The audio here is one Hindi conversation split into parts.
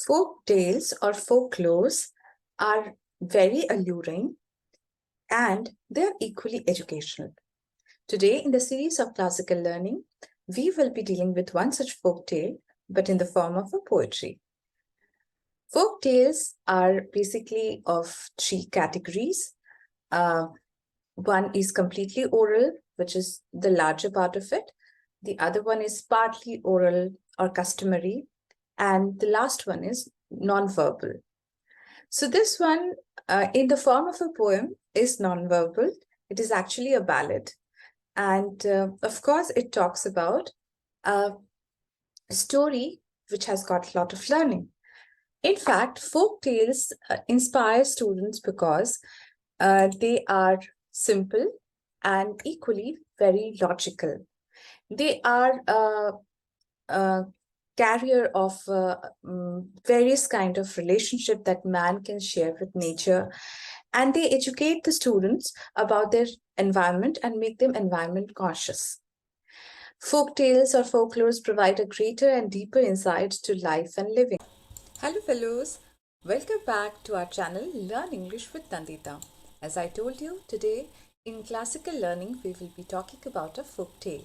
Folk tales or folklores are very alluring and they're equally educational. Today, in the series of classical learning, we will be dealing with one such folk tale, but in the form of a poetry. Folk tales are basically of three categories. One is completely oral, which is the larger part of it. The other one is partly oral or customary. And the last one is non-verbal. So this one, in the form of a poem, is non-verbal. It is actually a ballad. And of course, it talks about a story which has got a lot of learning. In fact, folk tales inspire students because they are simple and equally very logical. They are carrier of various kind of relationship that man can share with nature, and they educate the students about their environment and make them environment conscious. Folk tales or folklores provide a greater and deeper insight to life and living. Hello fellows, welcome back to our channel Learn English with Nandita. As I told you, today in classical learning we will be talking about a folk tale.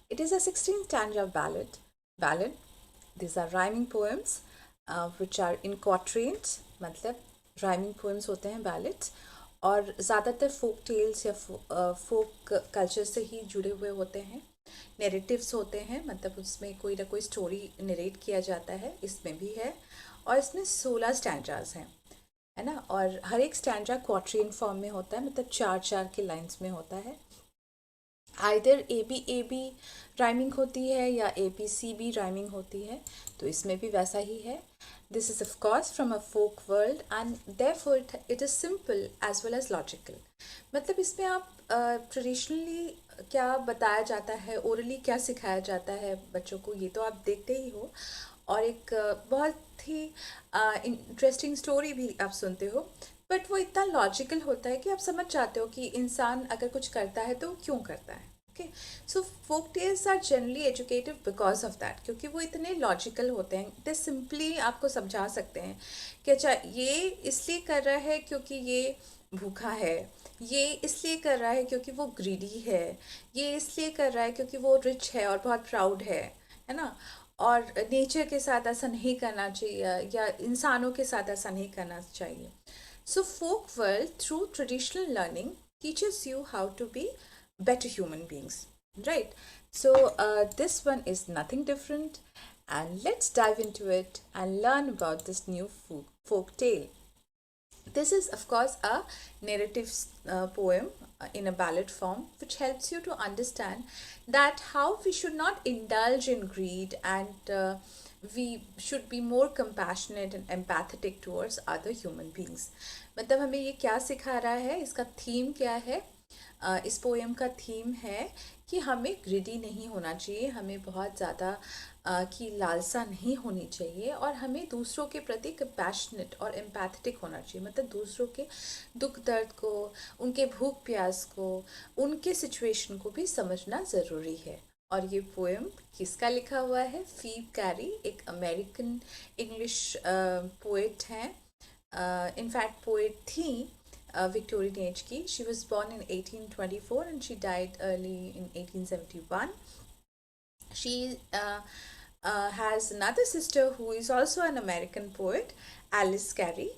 It is a 16 stanza ballad. These are rhyming poems which are in quatrains, मतलब rhyming poems होते हैं ballads, और ज़्यादातर folk tales या folk culture से ही जुड़े हुए होते हैं. Narratives होते हैं, मतलब उसमें कोई ना कोई story narrate किया जाता है, इसमें भी है. और इसमें 16 stanzas हैं, है ना. और हर एक stanza quatrain form में होता है, मतलब 4-4 के lines में होता है. आइदर ए बी राइमिंग होती है या a b c b rhyming होती है, तो इसमें भी वैसा ही है. This is of course from a folk world and therefore it is simple as well as logical. मतलब इसमें आप ट्रेडिशनली क्या बताया जाता है, ओरली क्या सिखाया जाता है बच्चों को, ये तो आप देखते ही हो. और एक बहुत ही इंटरेस्टिंग स्टोरी भी आप सुनते हो, बट वो इतना लॉजिकल होता है कि आप समझ जाते हो कि इंसान अगर कुछ करता है तो क्यों करता है. Okay, so folk tales are generally educative because of that, क्योंकि वो इतने लॉजिकल होते हैं. दे सिंपली आपको समझा सकते हैं कि अच्छा ये इसलिए कर रहा है क्योंकि ये भूखा है, ये इसलिए कर रहा है क्योंकि वो ग्रीडी है, ये इसलिए कर रहा है क्योंकि वो रिच है और बहुत प्राउड है ना. और नेचर के साथ ऐसा नहीं करना चाहिए या इंसानों के साथ ऐसा नहीं करना चाहिए. So folk world through traditional learning teaches you how to be better human beings, right? So this one is nothing different, and let's dive into it and learn about this new folk tale. This is of course a narrative poem in a ballad form, which helps you to understand that how we should not indulge in greed, and we should be more compassionate and empathetic towards other human beings. मतलब हमें ये क्या सिखा रहा है, इसका थीम क्या है. इस पोएम का थीम है कि हमें ग्रिडी नहीं होना चाहिए, हमें बहुत ज़्यादा की लालसा नहीं होनी चाहिए, और हमें दूसरों के प्रति कंपैशनेट और एम्पैथेटिक होना चाहिए. मतलब दूसरों के दुख दर्द को, उनके भूख प्यास को, उनके सिचुएशन को भी समझना ज़रूरी है. और ये पोएम किसका लिखा हुआ है? फीब कैरी, एक अमेरिकन इंग्लिश पोएट हैं. इनफैक्ट पोएट थी Victorian age की. She was born in 1824 and she died early in 1871. She has another sister who is also an American poet, Alice Carey.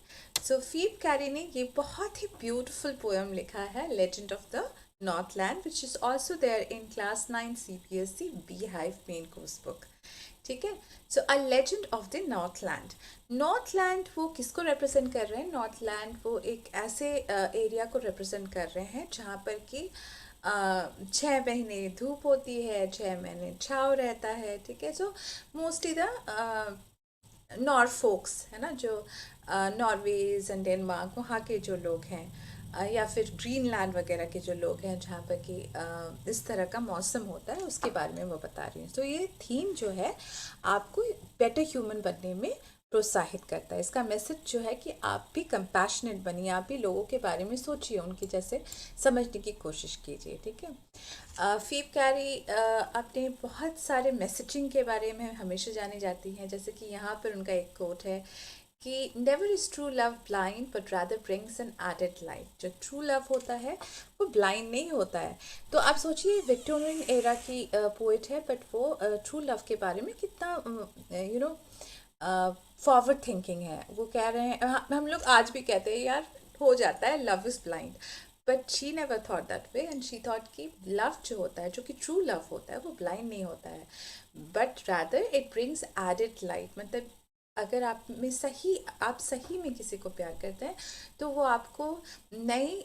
So Phoebe Carey ने ये बहुत ही beautiful poem लिखा है, Legend of the Northland, which is also there in class 9 CPSC Beehive main course book. ठीक है. So a legend of the Northland. Northland वो किसको रिप्रेजेंट कर रहे हैं? नॉर्थलैंड वो एक ऐसे एरिया को रिप्रेजेंट कर रहे हैं जहाँ पर कि 6 महीने धूप होती है, 6 महीने छाँव रहता है. ठीक है. सो मोस्टली द नॉरफोक्स है ना, जो नॉर्वेज एंड डेनमार्क वहाँ के जो लोग हैं, या फिर ग्रीनलैंड वगैरह के जो लोग हैं जहाँ पर कि इस तरह का मौसम होता है, उसके बारे में वो बता रही हैं. तो ये थीम जो है आपको बेटर ह्यूमन बनने में प्रोत्साहित करता है। इसका मैसेज जो है कि आप भी कंपैशनेट बनिए, आप भी लोगों के बारे में सोचिए, उनके जैसे समझने की कोशिश कीजिए, ठीक है। फीब कैरी अपने बहुत सारे मैसेजिंग के बारे में हमेशा जानी जाती हैं, जैसे कि यहाँ पर उनका एक कोट है कि never is true love blind but rather brings an added light. जो ट्रू लव होता है वो ब्लाइंड नहीं होता है। तो आप सोचिए विक्टोरियन एरा की पोइट है, बट वो ट्रू लव के बारे में कितना फॉरवर्ड थिंकिंग है। वो कह रहे हैं, हम लोग आज भी कहते हैं यार हो जाता है, love is blind, but she never thought that way, and she thought कि लव जो होता है, जो कि ट्रू लव होता है, वो ब्लाइंड नहीं होता है, but rather it brings added light. मतलब अगर आप सही में किसी को प्यार करते हैं तो वो आपको नई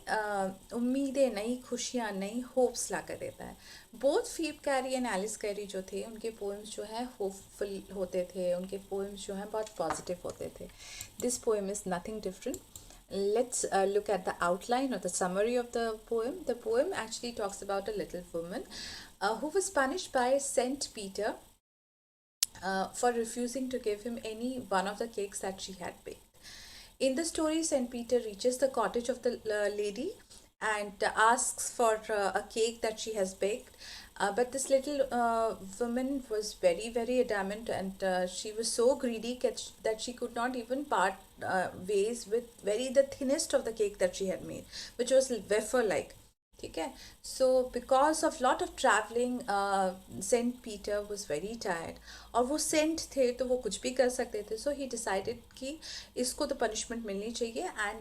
उम्मीदें, नई खुशियाँ, नई होप्स ला कर देता है। Both Phoebe Cary and Alice Cary जो थे, उनके पोएम्स जो है होपफुल होते थे, उनके पोएम्स जो हैं बहुत पॉजिटिव होते थे। This poem is nothing different. Let's look at the outline or the summary of the poem. The poem actually talks about a little woman who was punished by Saint Peter for refusing to give him any one of the cakes that she had baked. In the story, Saint Peter reaches the cottage of the lady and asks for a cake that she has baked. But this little woman was very, very adamant, and she was so greedy that she could not even part ways with the thinnest of the cake that she had made, which was wafer like. ठीक है. So because of lot of travelling saint Peter was very tired, और वो सेंट थे तो वो कुछ भी कर सकते थे. सो ही डिसाइडेड कि इसको तो पनिशमेंट मिलनी चाहिए, and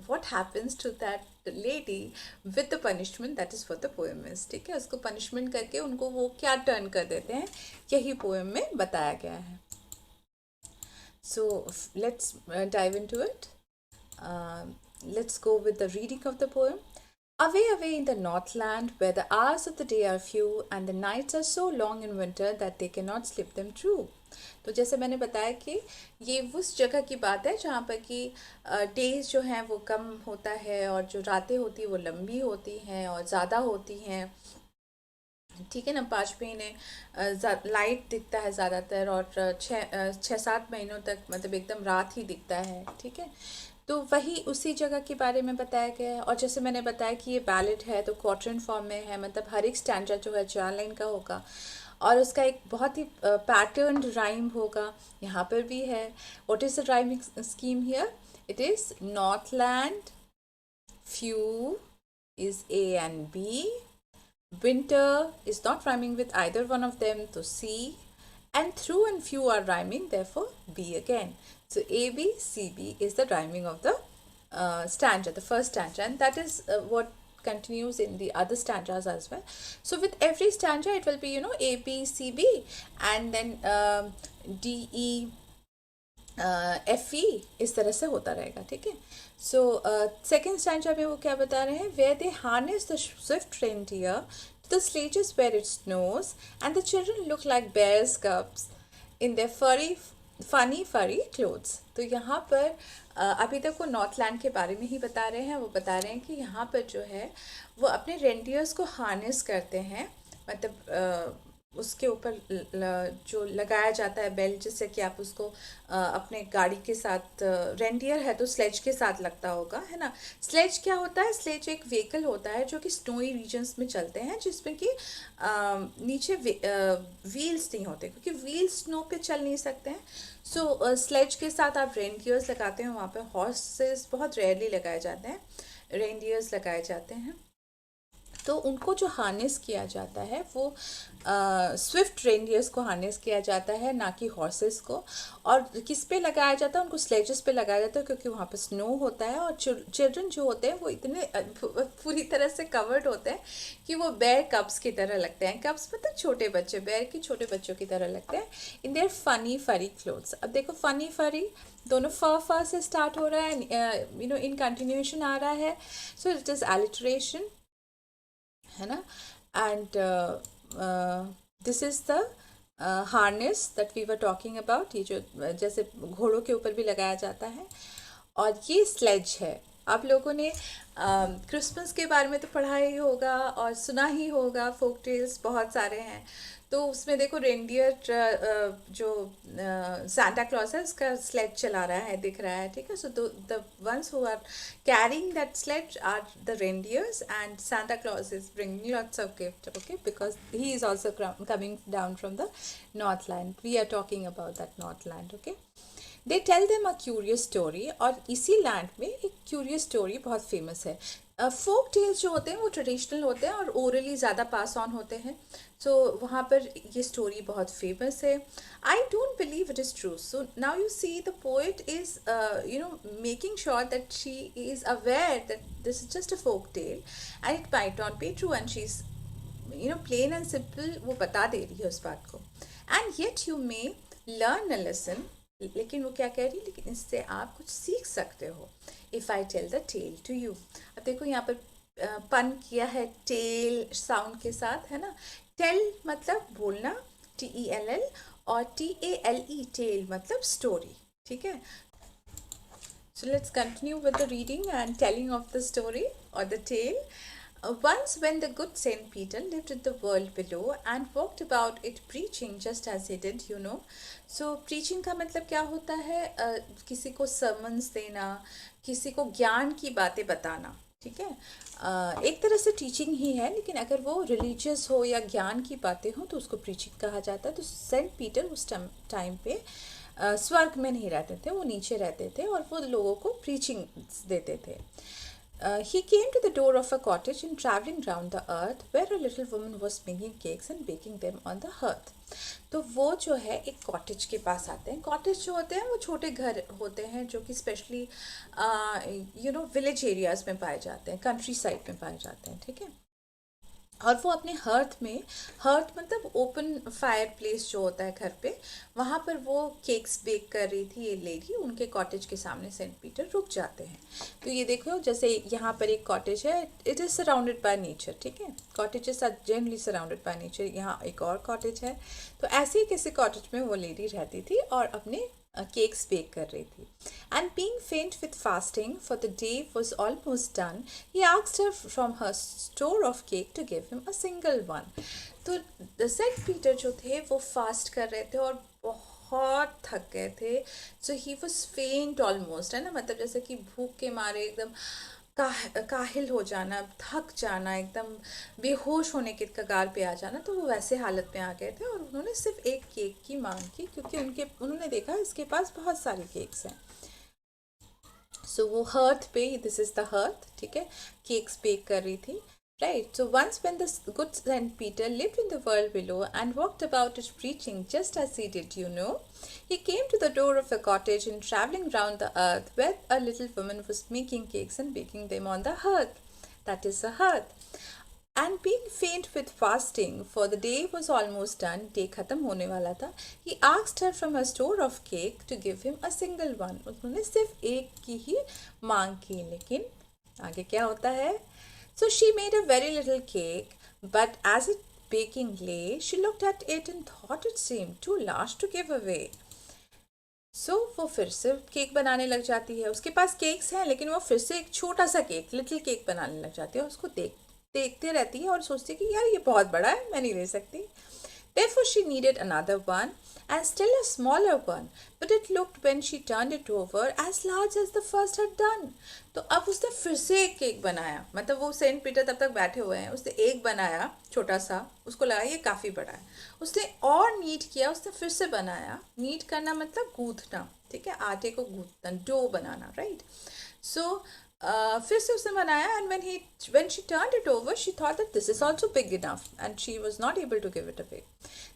what happens to that lady with the punishment, that is what the poem is. ठीक है, उसको पनिशमेंट करके उनको वो क्या टर्न कर देते हैं, यही पोएम में बताया गया है. So let's dive into it. Let's go with the reading of the poem. Away, away in the Northland, where the hours of the day are few and the nights are so long in winter that they cannot slip them through. तो जैसे मैंने बताया कि ये उस जगह की बात है जहाँ पर कि डेज जो हैं वो कम होता है, और जो रातें होती हैं वो लंबी होती हैं और ज़्यादा होती हैं. ठीक है ना. 5 महीने लाइट दिखता है ज़्यादातर, और 6-7 महीनों तक मतलब एकदम रात ही दिखता है. ठीक है, तो वही उसी जगह के बारे में बताया गया है. और जैसे मैंने बताया कि ये बैलेड है तो क्वार्टरन फॉर्म में है, मतलब हर एक स्टैंजा जो है 4 लाइन का होगा, और उसका एक बहुत ही पैटर्न राइम होगा. यहाँ पर भी है. What is the rhyming scheme here? It is Northland, few is A and B, winter is not rhyming with either one of them, so C, and through and few are rhyming, therefore B again. So A, B, C, B is the rhyming of the stanza, the first stanza, and that is what continues in the other stanzas as well. So with every stanza it will be A, B, C, B, and then D, E, F, E, इस तरह से होता रहेगा. ठीक है. सो सेकेंड स्टैंजा में वो क्या बता रहे हैं? Where they harness the swift reindeer to the sledges where it snows, and the children look like bears' cubs in their funny furry clothes. तो यहाँ पर अभी तक वो नॉर्थलैंड के बारे में ही बता रहे हैं. वो बता रहे हैं कि यहाँ पर जो है वो अपने रेंडियर्स को हार्नेस करते हैं, मतलब उसके ऊपर जो लगाया जाता है बेल्ट, जिससे कि आप उसको अपने गाड़ी के साथ, रेंडियर है तो स्लेज के साथ लगता होगा, है ना. स्लेज क्या होता है? स्लेज एक व्हीकल होता है जो कि स्नोई रीजन्स में चलते हैं, जिसमें कि नीचे व्हील्स नहीं होते, क्योंकि व्हील्स स्नो पे चल नहीं सकते हैं. सो स्लेज के साथ आप रेंडियर्स लगाते हैं. वहाँ पे हॉर्सेस बहुत रेयरली लगाए जाते हैं, रेंडियर्स लगाए जाते हैं. तो उनको जो हार्नेस किया जाता है वो स्विफ्ट रेंडियर्स को हार्नेस किया जाता है, ना कि हॉर्सेस को. और किस पे लगाया जाता है? उनको स्लेजेस पे लगाया जाता है, क्योंकि वहाँ पर स्नो होता है, और चिल्ड्रन जो होते हैं वो इतने पूरी तरह से कवर्ड होते हैं कि वो बेयर कब्स की तरह लगते हैं. कब्स मतलब छोटे बच्चे, बेयर के छोटे बच्चों की तरह लगते हैं इन देयर फनी फरी क्लोथ्स. अब देखो फनी फरी दोनों फर से स्टार्ट हो रहा है, इन कंटिन्यूएशन आ रहा है. सो इट इज़ एलिटरेशन, है ना. And this is the harness that we were talking about. ये जो जैसे घोड़ों के ऊपर भी लगाया जाता है, और ये स्लेज है. आप लोगों ने क्रिसमस के बारे में तो पढ़ा ही होगा और सुना ही होगा, फोक टेल्स बहुत सारे हैं। तो उसमें देखो रेनडियर जो सांता क्लॉज है उसका स्लेड चला रहा है, दिख रहा है, ठीक है। So the ones who are carrying that sledge are the reindeers, and Santa Claus is bringing lots of gift, okay, because he is also coming down from the Northland. We are talking about that Northland, okay. They tell them a curious story, और इसी लैंड में एक क्यूरियस स्टोरी बहुत फेमस है। फोक टेल्स जो होते हैं वो ट्रेडिशनल होते हैं और ओरली ज़्यादा पास ऑन होते हैं। सो वहाँ पर ये स्टोरी बहुत फेमस है। I don't believe it is true. So now you see the poet is making sure that she is aware that this is just a folk tale and it might not be true, and she is plain and simple वो बता दे रही है उस बात को। And yet you may learn a lesson, लेकिन वो क्या कह रही है, लेकिन इससे आप कुछ सीख सकते हो। If I tell the tale to you, अब देखो यहाँ पर पन किया है टेल साउंड के साथ, है ना। टेल मतलब बोलना, TELL, और TALE टेल मतलब स्टोरी, ठीक है। So let's continue with the reading and telling of the story or the tale. Once, when the good Saint Peter lived in the world below and walked about it preaching just as he did, you know. So preaching का मतलब क्या होता है? किसी को sermons देना, किसी को ज्ञान की बातें बताना, ठीक है। एक तरह से टीचिंग ही है, लेकिन अगर वो रिलीजियस हो या ज्ञान की बातें हो तो उसको प्रीचिंग कहा जाता है। तो सेंट पीटर उस टाइम पे स्वर्ग में नहीं रहते थे, वो नीचे रहते थे और वो लोगों को प्रीचिंग देते थे। He came to the door of a cottage and traveling round the earth where a little woman was making cakes and baking them on the hearth. तो वो जो है एक कॉटेज के पास आते हैं। कॉटेज जो होते हैं वो छोटे घर होते हैं जो कि स्पेशली विलेज एरियाज में पाए जाते हैं, कंट्री साइड में पाए जाते हैं, ठीक है। और वो अपने हर्थ में, हर्थ मतलब ओपन फायर प्लेस जो होता है घर पे, वहाँ पर वो केक्स बेक कर रही थी ये लेडी। उनके कॉटेज के सामने सेंट पीटर रुक जाते हैं। तो ये देखो, जैसे यहाँ पर एक कॉटेज है, it is surrounded by nature, ठीक है। Cottages are generally surrounded by nature. यहाँ एक और कॉटेज है। तो ऐसे ही किसी कॉटेज में वो लेडी रहती थी और अपने केक्स बेक कर रही थी। And being faint with fasting, for the day was almost done, he asked her from her store of cake to give him a single one. तो सेंट पीटर जो थे वो फास्ट कर रहे थे और बहुत थक गए थे। सो ही वॉज फेंट ऑलमोस्ट, है ना, मतलब जैसे कि भूख के मारे एकदम काहिल हो जाना, थक जाना, एकदम बेहोश होने के कगार पे आ जाना। तो वो वैसे हालत में आ गए थे और उन्होंने सिर्फ एक केक की मांग की, क्योंकि उन्होंने देखा इसके पास बहुत सारे केक्स हैं। सो वो हर्थ पे, दिस इज द हर्थ, ठीक है, केक्स बेक कर रही थी, right? So once when the good Saint Peter lived in the world below and walked about it preaching just as he did, you know, he came to the door of a cottage and traveling round the earth where a little woman was making cakes and baking them on the hearth. That is a hearth. And being faint with fasting, for the day was almost done, day खत्म होने वाला था, he asked her from her store of cake to give him a single one. उन्होंने सिर्फ एक की ही मांग की, लेकिन आगे क्या होता है? So she made a very little cake, but as it baking lay, she looked at it and thought it seemed too large to give away. So वो फिर से केक बनाने लग जाती है। उसके पास केक्स हैं, लेकिन वो फिर से एक छोटा सा केक, लिटिल केक बनाने लग जाती है। उसको देखते रहती है और सोचती है कि यार ये बहुत बड़ा है, मैं नहीं ले सकती। Therefore she needed another one, and still a smaller one, but it looked when she turned it over as large as the first had done. तो अब उसने फिर से एक केक बनाया, मतलब वो सेंट पीटर तब तक बैठे हुए हैं, उसने एक बनाया छोटा सा, उसको लगा ये काफ़ी बड़ा है, उसने और नीट किया, उसने फिर से बनाया। नीट करना मतलब गूंथना, ठीक है, आटे को गूंथना, डो बनाना, राइट। सो फिर से उसने बनाया, and when she turned it over, she thought that this is also big enough, and she was not able to give it away.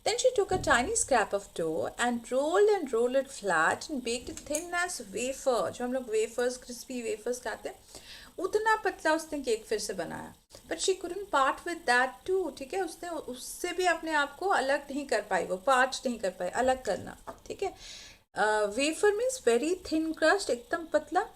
Then she took a tiny scrap of dough and rolled it flat and baked it thin as wafer. जो हम लोग wafers, crispy wafers खाते हैं, उतना पतला उसने केक फिर से बनाया। But she couldn't part with that too, ठीक है, उसने उससे भी अपने आप को अलग नहीं कर पाई, वो पार्ट नहीं कर पाई, अलग करना, ठीक है। Wafer means very thin crust, एकदम पतला,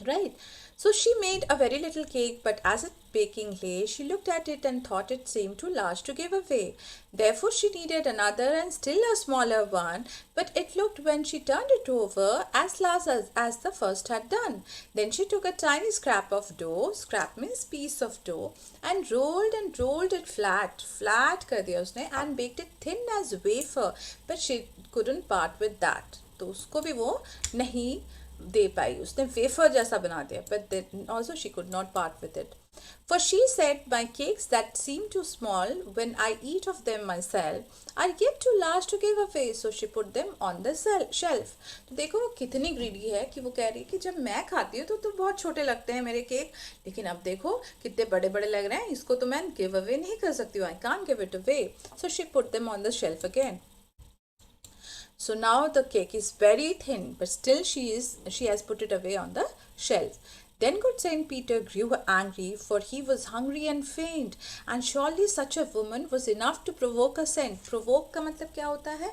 Right. So she made a very little cake, but as it baking lay, she looked at it and thought it seemed too large to give away. Therefore, she needed another and still a smaller one, but it looked when she turned it over as large as the first had done. Then she took a tiny scrap of dough, scrap means piece of dough, and rolled it flat कर दिया उसने, and baked it thin as wafer, but she couldn't part with that. तो उसको भी वो नहीं दे पाई, उसने वेफर जैसा बना दिया, but then also she could not part with it. For she said, my cakes that seem too small when I eat of them myself are yet too large to give away, so she put them on the shelf. तो देखो वो कितनी ग्रीडी है कि वो कह रही है कि जब मैं खाती हूँ तो बहुत छोटे लगते हैं मेरे केक, लेकिन अब देखो कितने बड़े बड़े लग रहे हैं, इसको तो मैं गिव अवे नहीं कर सकती हूँ, I can't give it away. So she put them on the shelf again. So now the cake is very thin, but still she has put it away on the shelf. Then good Saint Peter grew angry, for he was hungry and faint, and surely such a woman was enough to provoke a scent. Provoke का मतलब क्या होता है?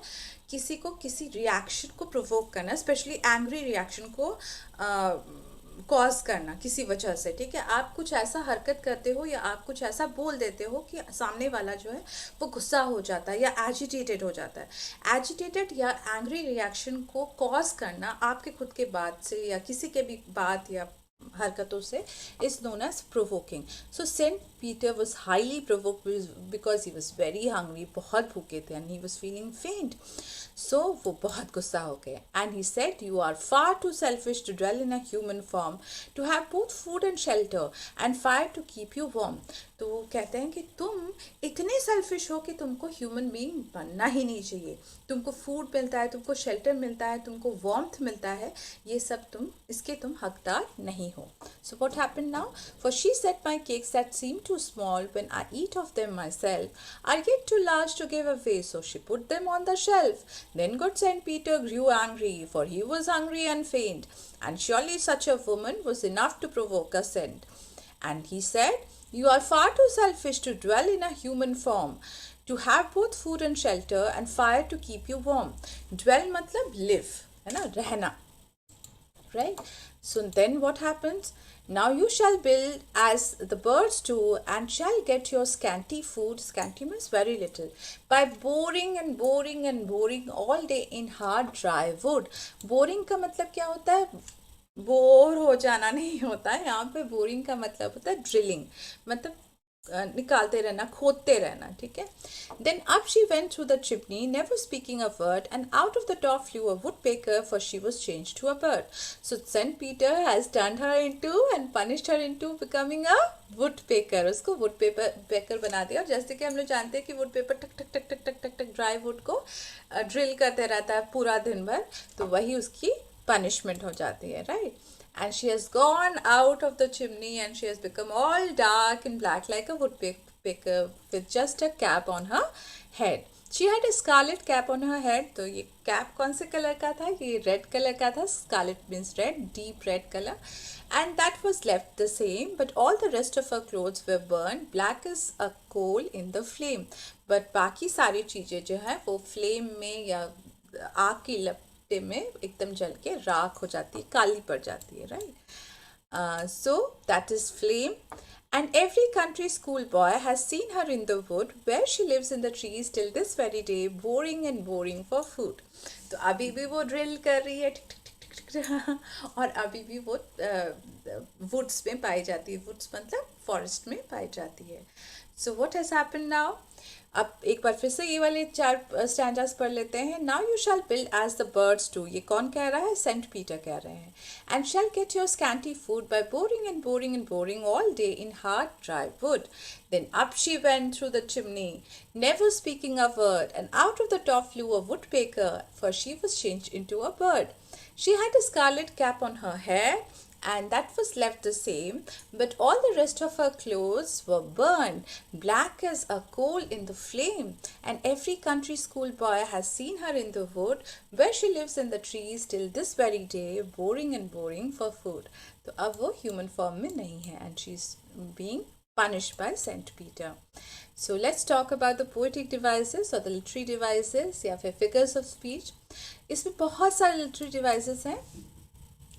किसी को किसी रिएक्शन को प्रोवोक करना, स्पेशली एंग्री रिएक्शन को कॉज करना किसी वजह से. ठीक है, आप कुछ ऐसा हरकत करते हो या आप कुछ ऐसा बोल देते हो कि सामने वाला जो है वो गुस्सा हो जाता है या एजिटेटेड हो जाता है. एजिटेटेड या एंग्री रिएक्शन को कॉज करना आपके खुद के बात से या किसी के भी बात या हरकतों से is known as provoking. So Saint Peter was highly provoked because he was very hungry, बहुत भूखे थे, and he was feeling faint. So वो बहुत गुस्सा हो गए, and he said, you are far too selfish to dwell in a human form, to have both food and shelter and fire to keep you warm. तो वो कहते हैं कि तुम इतने सेल्फिश हो कि तुमको ह्यूमन बीइंग बनना ही नहीं चाहिए. तुमको फूड मिलता है, तुमको शेल्टर मिलता है, तुमको वार्मथ मिलता है, ये सब तुम हकदार नहीं हो. So what happened now? For she said, my cakes that seem too small when I eat of them myself are yet too large to give away, so she put them on the shelf. Then good Saint Peter grew angry, for he was hungry and faint, and surely such a woman was enough to provoke a scent. And he said, you are far too selfish to dwell in a human form, to have both food and shelter and fire to keep you warm. Dwell matlab live, है ना, रहना. Right? So then what happens? Now you shall build as the birds do, and shall get your scanty food, scanty means very little, by boring and boring and boring all day in hard dry wood. Boring का मतलब क्या होता है? बोर हो जाना नहीं होता है यहाँ पे. बोरिंग का मतलब होता है ड्रिलिंग, मतलब निकालते रहना, खोदते रहना. ठीक है. Then up she went through the chimney, never speaking a word, and out of the top flue a woodpecker, for she was changed to a bird. So saint Peter has turned her into and punished her into becoming a woodpecker. उसको वुड पेपर पेकर बना दिया. और जैसे कि हम लोग जानते हैं कि वुड पेपर टक टक टक टक टक टक टक ड्राई वुड को ड्रिल करते रहता है पूरा दिन भर, तो वही उसकी पनिशमेंट हो जाती है. Right. And she has gone out of the chimney and she has become all dark and black like a woodpecker with just a cap on her head. She had a scarlet cap on her head. तो ये कैप कौन से कलर का था? ये रेड कलर का था. Scarlet means red, deep red color. And that was left the same, but all the rest of her clothes were burned black as a coal in the flame. But बाकी सारी चीज़ें जो है वो फ्लेम में या आग की लपटे में एकदम जल के राख हो जाती है, काली पड़ जाती है. Right. So that is flame. And every country school boy has seen her in the wood where she lives in the trees till this very day, boring and boring for food. तो अभी भी वो ड्रिल कर रही है टिक टिक टिक टिक टिक, और अभी भी वो वुड्स में पाई जाती है. वुड्स मतलब फॉरेस्ट में पाई जाती है. So what has happened now? अब एक बार फिर से ये वाले 4 स्टैंजास पढ़ लेते हैं. Now you shall build as the birds do. ये कौन कह रहा है? सेंट पीटर कह रहे हैं. And shall get your scanty food by boring and boring and boring all day in hard dry would. Then up she went through the chimney, never speaking a word, and out of the top flew a woodpecker, for she was changed into a bird. She had a scarlet cap on her hair, and that was left the same, but all the rest of her clothes were burned black as a coal in the flame. And every country school boy has seen her in the wood where she lives in the trees till this very day, boring and boring for food. तो अब वो human form में नहीं है, and she's being punished by Saint Peter. So let's talk about the poetic devices or the literary devices या फिर figures of speech. इसमें बहुत सारे literary devices हैं.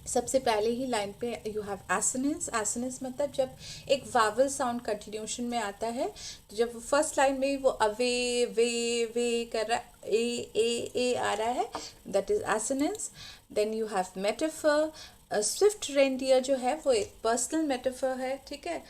सबसे पहले ही लाइन पे यू हैव एसोनेंस। एसोनेंस मतलब जब एक वावल साउंड कंटिन्यूशन में आता है, तो जब फर्स्ट लाइन में ही वो अवे वे वे कर रहा है, ए आ रहा है, that is assonance. Then you have metaphor. Swift reindeer जो है वो एक पर्सनल मेटाफर है, ठीक है।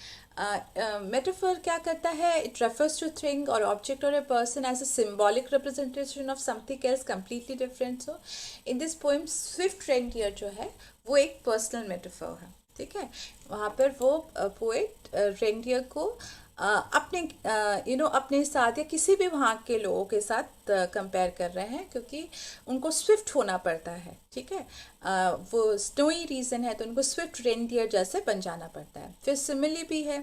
मेटाफर क्या करता है, इट रेफर्स टू थिंग और ऑब्जेक्ट और a person as a symbolic representation of something else completely different. So in this poem swift reindeer जो है वो एक पर्सनल मेटाफर है, ठीक है। वहाँ पर वो पोएट रेंडियर को अपने अपने साथ या किसी भी वहाँ के लोगों के साथ कंपेयर कर रहे हैं, क्योंकि उनको स्विफ्ट होना पड़ता है, ठीक है। वो स्नोई रीजन है तो उनको स्विफ्ट रेंडियर जैसे बन जाना पड़ता है। फिर सिमिली भी है,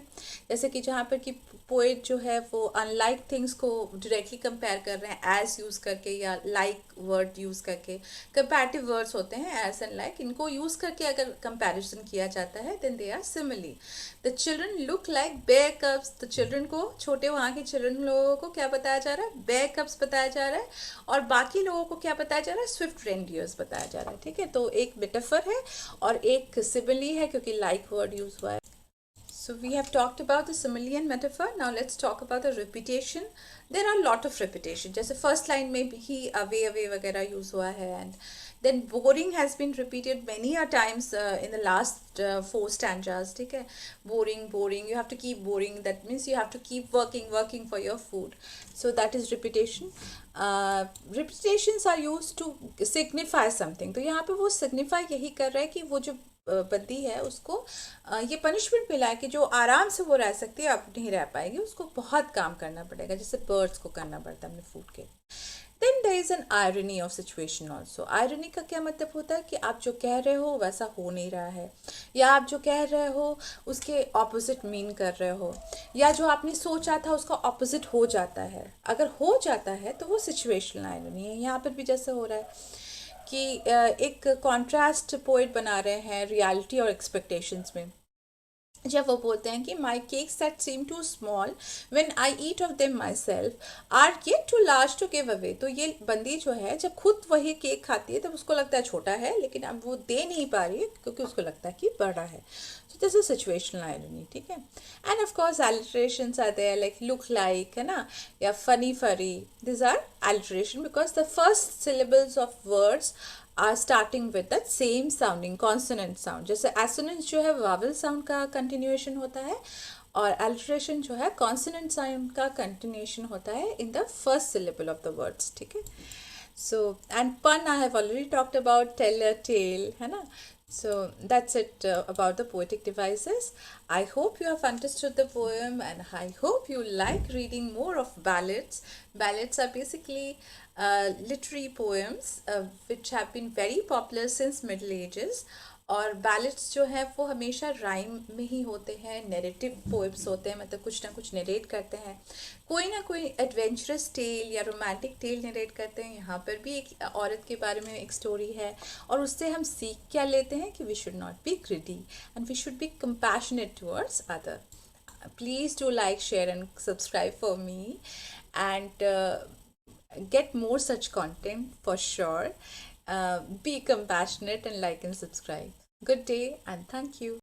जैसे कि जहाँ पर कि पोएट जो है वो अनलाइक थिंग्स को डायरेक्टली कंपेयर कर रहे हैं एज यूज़ करके या लाइक वर्ड यूज़ करके। कंपैरेटिव वर्ड्स होते हैं एज एंड लाइक, इनको यूज़ करके अगर कंपैरिजन किया जाता है then they are simile. The children look like bear cubs. तो चिल्ड्रन को, छोटे वहाँ के चिल्ड्रन लोगों को क्या बताया जा रहा है, बेयर कप्स बताया जा रहा है, और बाकी लोगों को क्या बताया जा रहा है, स्विफ्ट रेंडियर्स बताया जा रहा है, ठीक है। तो एक मेटाफर है और एक सिमिली है, क्योंकि लाइक वर्ड यूज हुआ है। So we have talked about the simile and metaphor. Now let's talk about the repetition. There are a lot of repetition. जैसे first line में भी away away वगैरह use हुआ है, and then boring has been repeated many a times in the last 4 stanzas. ठीक है, boring boring. You have to keep boring. That means you have to keep working for your food. So that is repetition. Repetitions are used to signify something. तो यहाँ पे वो signify यही कर रहा है कि वो जो बंदी है उसको ये पनिशमेंट मिला है कि जो आराम से वो रह सकती है अब नहीं रह पाएगी, उसको बहुत काम करना पड़ेगा, जैसे बर्ड्स को करना पड़ता है अपने फूड के। Then there is an irony of situation also. Irony का क्या मतलब होता है कि आप जो कह रहे हो वैसा हो नहीं रहा है, या आप जो कह रहे हो उसके ऑपोजिट मीन कर रहे हो, या जो आपने सोचा था उसका ऑपोजिट हो जाता है। अगर हो जाता है तो वो सिचुएशनल आयरनी है। यहाँ पर भी जैसे हो रहा है कि एक कॉन्ट्रास्ट पोइट बना रहे हैं रियलिटी और एक्सपेक्टेशंस में, जब वो बोलते हैं कि my cakes that seem too small when I eat of them myself are yet too large to give away. तो ये बंदी जो है जब खुद वही केक खाती है तब उसको लगता है छोटा है, लेकिन अब वो दे नहीं पा रही है क्योंकि उसको लगता है कि बड़ा है। So this is situational irony, ठीक है। And of course alliterations are there, like look like, है ना, या funny furry. This are alliteration because the first syllables of words are starting with the same sounding consonant sound. जैसे एसोनेंस जो है वावल साउंड का कंटिन्यूएशन होता है, और एलिट्रेशन जो है कॉन्सोनेंट साउंड का कंटिन्यूएशन होता है in the first syllable of the words, ठीक है। So and pun I have already talked about, tell a tale, है ना। So that's it about the poetic devices. I hope you have understood the poem, and I hope you like reading more of ballads. Ballads are basically literary poems which have been very popular since Middle Ages. और बैलेट्स जो है वो हमेशा राइम में ही होते हैं, नैरेटिव पोएम्स होते हैं, मतलब कुछ ना कुछ नरेट करते हैं, कोई ना कोई एडवेंचरस टेल या रोमांटिक टेल नरेट करते हैं। यहाँ पर भी एक औरत के बारे में एक स्टोरी है, और उससे हम सीख क्या लेते हैं कि we should not be greedy and we should be compassionate towards other. Please do like, share and subscribe for me, and get more such content for sure. Be compassionate and like and subscribe. Good day and thank you.